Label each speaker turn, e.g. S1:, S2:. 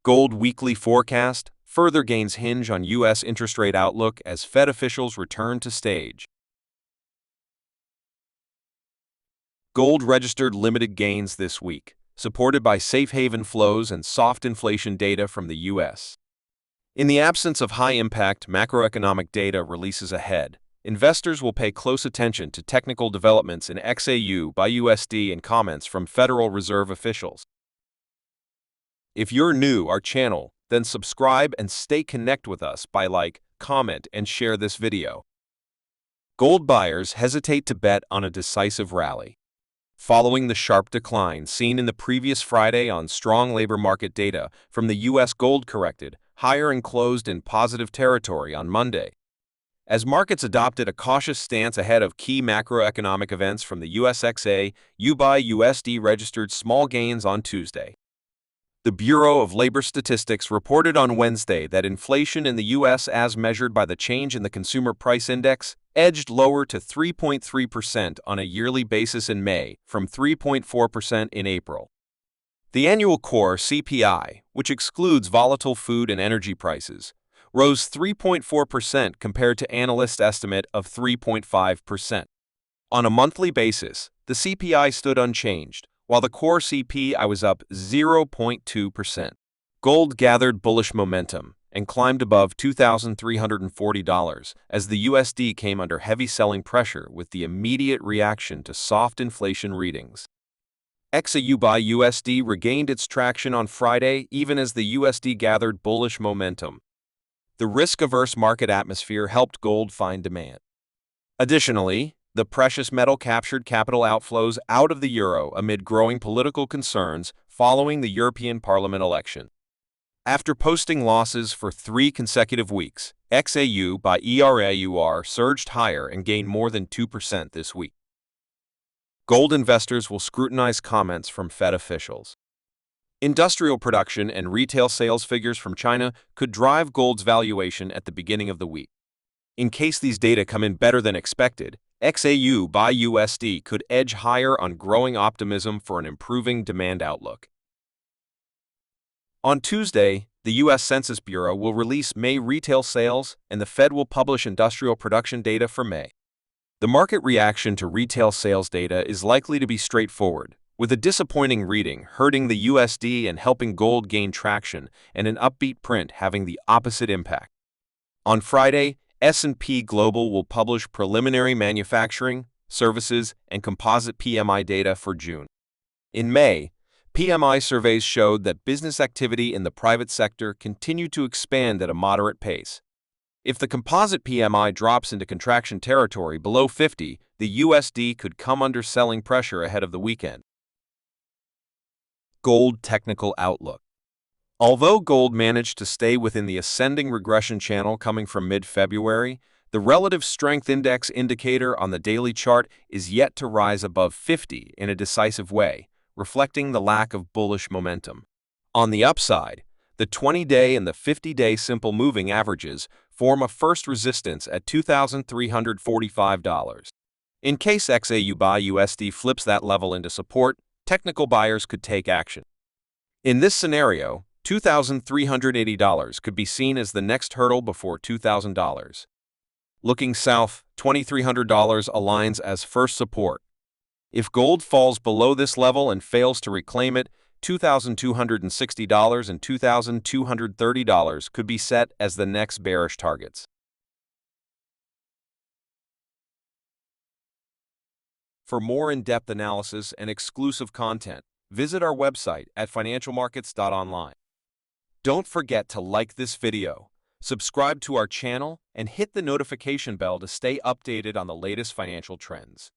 S1: Gold weekly forecast further gains hinge on U.S. interest rate outlook as Fed officials return to stage. Gold registered limited gains this week, supported by safe haven flows and soft inflation data from the U.S. In the absence of high-impact macroeconomic data releases ahead, investors will pay close attention to technical developments in XAUUSD and comments from Federal Reserve officials. If you're new to our channel, then subscribe and stay connected with us by like, comment, and share this video. Gold buyers hesitate to bet on a decisive rally. Following the sharp decline seen in the previous Friday on strong labor market data from the U.S., gold corrected higher and closed in positive territory on Monday. As markets adopted a cautious stance ahead of key macroeconomic events from the U.S., XAUUSD registered small gains on Tuesday. The Bureau of Labor Statistics reported on Wednesday that inflation in the U.S., as measured by the change in the Consumer Price Index, edged lower to 3.3% on a yearly basis in May from 3.4% in April. The annual core CPI, which excludes volatile food and energy prices, rose 3.4% compared to analyst estimate of 3.5%. On a monthly basis, the CPI stood unchanged, while the core CPI was up 0.2%. Gold gathered bullish momentum and climbed above $2,340 as the USD came under heavy selling pressure with the immediate reaction to soft inflation readings. XAUUSD regained its traction on Friday even as the USD gathered bullish momentum. The risk-averse market atmosphere helped gold find demand. Additionally, the precious metal captured capital outflows out of the euro amid growing political concerns following the European Parliament election. After posting losses for 3 consecutive weeks, XAUUSD surged higher and gained more than 2% this week. Gold investors will scrutinize comments from Fed officials. Industrial production and retail sales figures from China could drive gold's valuation at the beginning of the week. In case these data come in better than expected, XAUUSD could edge higher on growing optimism for an improving demand outlook. On Tuesday, the U.S. Census Bureau will release May retail sales and the Fed will publish industrial production data for May. The market reaction to retail sales data is likely to be straightforward, with a disappointing reading hurting the USD and helping gold gain traction, and an upbeat print having the opposite impact. On Friday, S&P Global will publish preliminary manufacturing, services, and composite PMI data for June. In May, PMI surveys showed that business activity in the private sector continued to expand at a moderate pace. If the composite PMI drops into contraction territory below 50, the USD could come under selling pressure ahead of the weekend. Gold technical outlook. Although gold managed to stay within the ascending regression channel coming from mid-February, the relative strength index indicator on the daily chart is yet to rise above 50 in a decisive way, reflecting the lack of bullish momentum. On the upside, the 20-day and the 50-day simple moving averages form a first resistance at $2,345. In case XAUUSD flips that level into support, technical buyers could take action. In this scenario, $2,380 could be seen as the next hurdle before $2,000. Looking south, $2,300 aligns as first support. If gold falls below this level and fails to reclaim it, $2,260 and $2,230 could be set as the next bearish targets. For more in-depth analysis and exclusive content, visit our website at financialmarkets.online. Don't forget to like this video, subscribe to our channel, and hit the notification bell to stay updated on the latest financial trends.